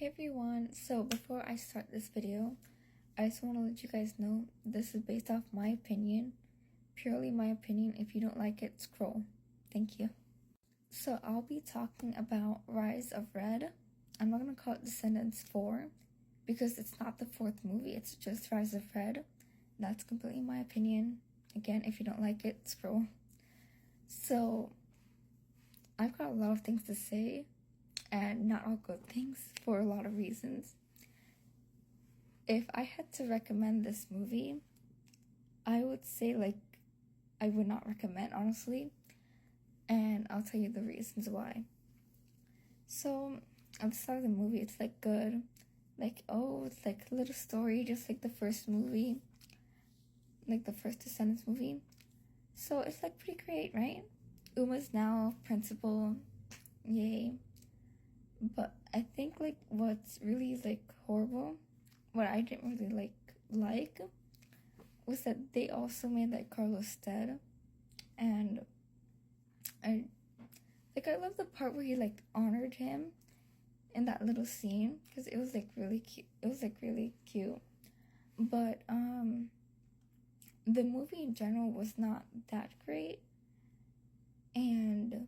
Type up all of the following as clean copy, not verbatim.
Hey everyone, so before I start this video, I just want to let you guys know this is based off my opinion, purely my opinion. If you don't like it, scroll. Thank you. So I'll be talking about Rise of Red. I'm not going to call it Descendants 4 because it's not the fourth movie, it's just Rise of Red. That's completely my opinion. Again, if you don't like it, scroll. So I've got a lot of things to say, and not all good things for a lot of reasons. If I had to recommend this movie, I would say I would not recommend, honestly, and I'll tell you the reasons why. So at the start of the movie, it's good, it's a little story, just like the first movie, like the first Descendants movie. So it's pretty great, right? Uma's now principal, yay. But I think what's really horrible, what I didn't really like was that they also made Carlos dead. And I love the part where he honored him in that little scene, because it was really cute. It was really cute. But the movie in general was not that great. And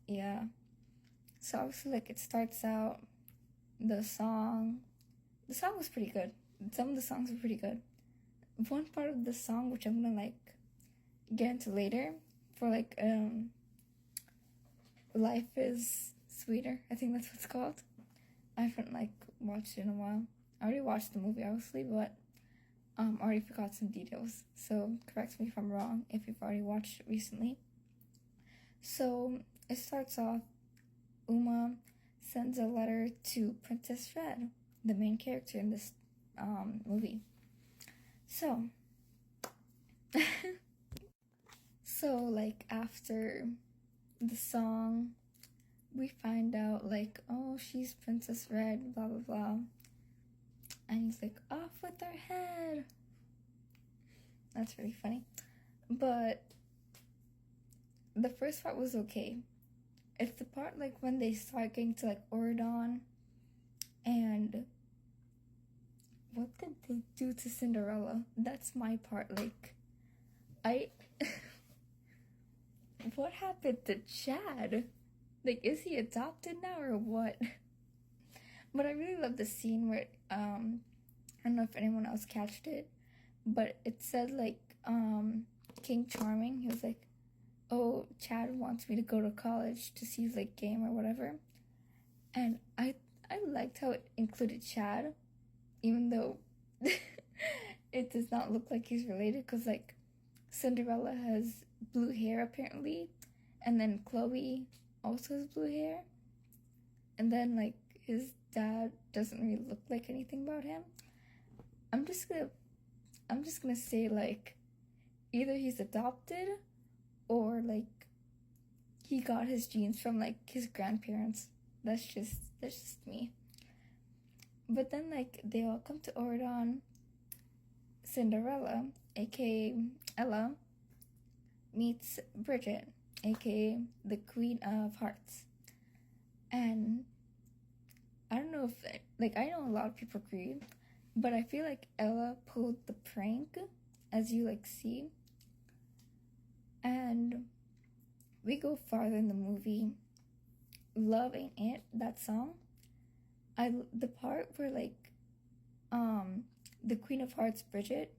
yeah. So obviously it starts out, the song was pretty good. Some of the songs were pretty good. One part of the song, which I'm gonna get into later, for Life is Sweeter, I think that's what it's called. I haven't watched it in a while. I already watched the movie obviously, but already forgot some details, so correct me if I'm wrong if you've already watched it recently. So it starts off, Uma sends a letter to Princess Red, the main character in this movie. So, after the song, we find out, oh, she's Princess Red, blah, blah, blah. And he's off with her head. That's really funny. But the first part was okay. It's the part when they start getting to Auradon, and what did they do to Cinderella? That's my part. What happened to Chad? Is he adopted now or what? But I really love the scene where I don't know if anyone else catched it, but it said King Charming. He was oh, Chad wants me to go to college to see his game or whatever. And I liked how it included Chad, even though it does not look like he's related, because Cinderella has blue hair apparently, and then Chloe also has blue hair, and then his dad doesn't really look like anything about him. I'm just gonna say either he's adopted, or he got his genes from his grandparents. That's just me. But then they all come to Auradon. Cinderella, aka Ella, meets Bridget, aka the Queen of Hearts. And I don't know if I know a lot of people agree, but I feel Ella pulled the prank, as you see. And we go farther in the movie. Love Ain't It, that song. The part where the Queen of Hearts, Bridget,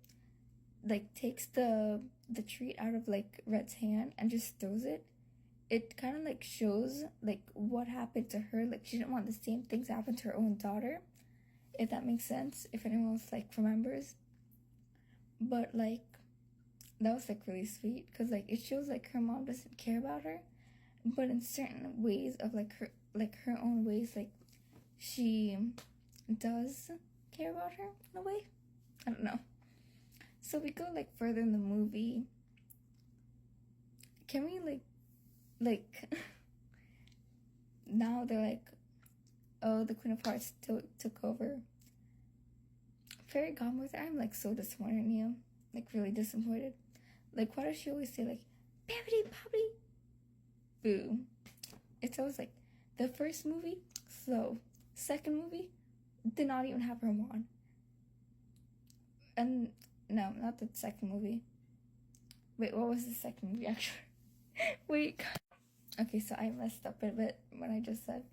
takes the treat out of Red's hand and just throws it. It kind of shows what happened to her. She didn't want the same things to happen to her own daughter, if that makes sense, if anyone else remembers. But that was really sweet, because it shows her mom doesn't care about her, but in certain ways of her own ways, she does care about her in a way. I don't know. So we go further in the movie. Can we now they're oh, the Queen of Hearts took over. Fairy Godmother, I'm so disappointed in you. Really disappointed. Why does she always say bibbidi bobbidi boo? It's always the first movie, slow. Second movie did not even have her wand. And no, not the second movie. Wait, what was the second movie actually? Wait. Okay, so I messed up a bit when I just said.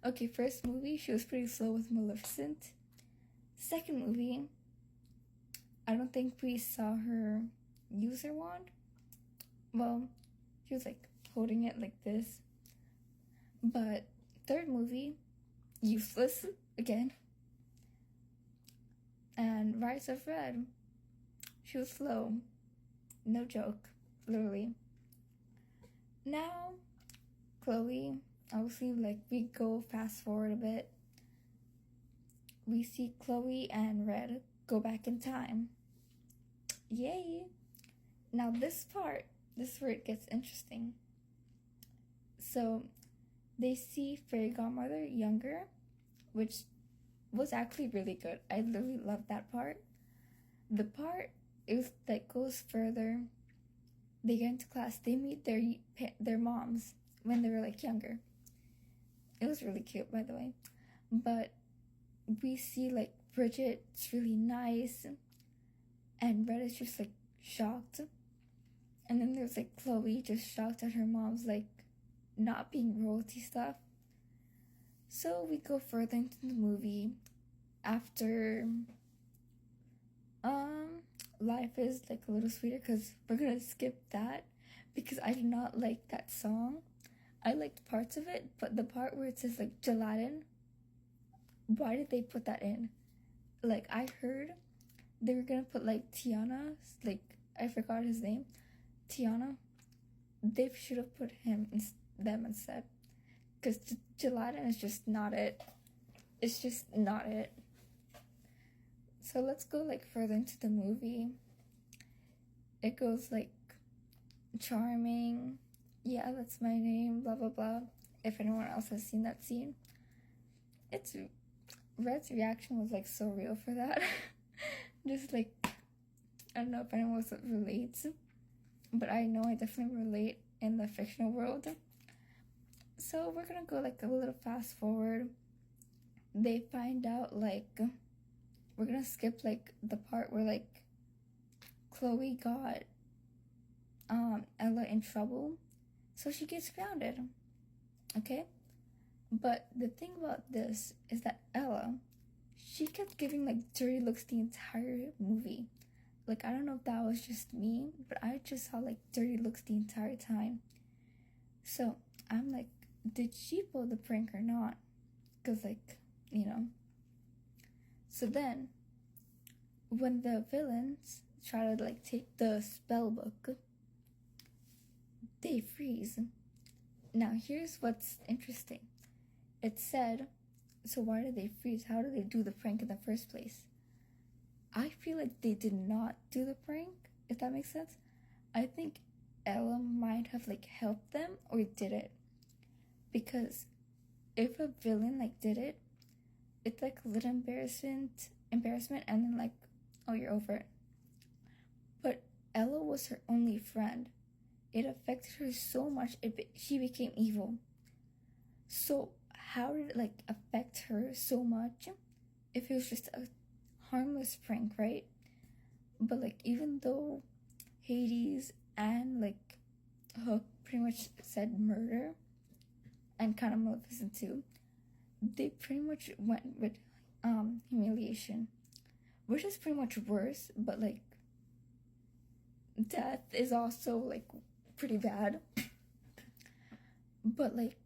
Okay, first movie, she was pretty slow with Maleficent. Second movie, I don't think we saw her use her wand. Well, she was like holding it like this. But third movie, useless again. And Rise of Red, she was slow. No joke, literally. Now, Chloe, obviously, like, we go fast forward a bit. We see Chloe and Red go back in time. Yay! Now this is where it gets interesting. So, they see Fairy Godmother younger, which was actually really good. I literally loved that part. The part is that goes further. They get into class. They meet their moms when they were like younger. It was really cute, by the way. But we see like Bridget's really nice, and Red is just like shocked. And then there's like Chloe just shocked at her mom's like not being royalty stuff. So we go further into the movie after Life is like a little sweeter, because we're gonna skip that because I do not like that song. I liked parts of it, but the part where it says like gelatin, why did they put that in? Like, I heard they were gonna put like Tiana, like I forgot his name, Tiana. They should have put them instead, because gelatin is just not it. It's just not it. So let's go like further into the movie. It goes like charming. Yeah, that's my name. Blah blah blah. If anyone else has seen that scene, Red's reaction was like so real for that. Just like, I don't know if anyone else relates, but I know I definitely relate in the fictional world. So we're gonna go like a little fast forward. They find out like, we're gonna skip like the part where like Chloe got Ella in trouble, so she gets grounded. Okay? But the thing about this is that Ella, she kept giving like dirty looks the entire movie. Like, I don't know if that was just me, but I just saw like dirty looks the entire time. So I'm like, did she pull the prank or not? Because like, you know. So then, when the villains try to like take the spell book, they freeze. Now here's what's interesting. It said, so why did they freeze? How did they do the prank in the first place? I feel like they did not do the prank, if that makes sense. I think Ella might have like helped them or did it. Because if a villain like did it, it's like a little embarrassment and then like, oh, you're over it. But Ella was her only friend. It affected her so much, she became evil. So how did it like affect her so much if it was just a harmless prank, right? But like, even though Hades and like Hook pretty much said murder, and kind of Maleficent too, they pretty much went with humiliation, which is pretty much worse, but like death is also like pretty bad. But like,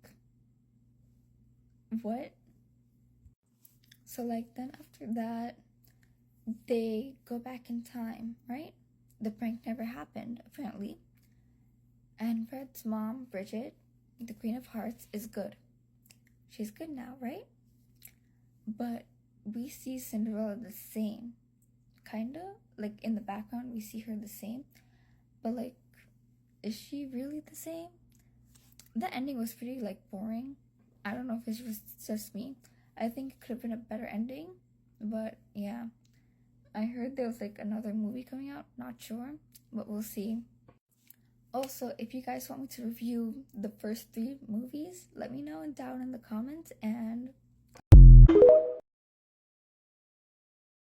what? So like, then after that, they go back in time, right? The prank never happened, apparently. And Red's mom, Bridget, the Queen of Hearts, is good. She's good now, right? But we see Cinderella the same. Kinda. Like, in the background, we see her the same. But like, is she really the same? The ending was pretty like boring. I don't know if it was just me. I think it could have been a better ending. But yeah. I heard there was like another movie coming out. Not sure. But we'll see. Also, if you guys want me to review the first 3 movies, let me know down in the comments, and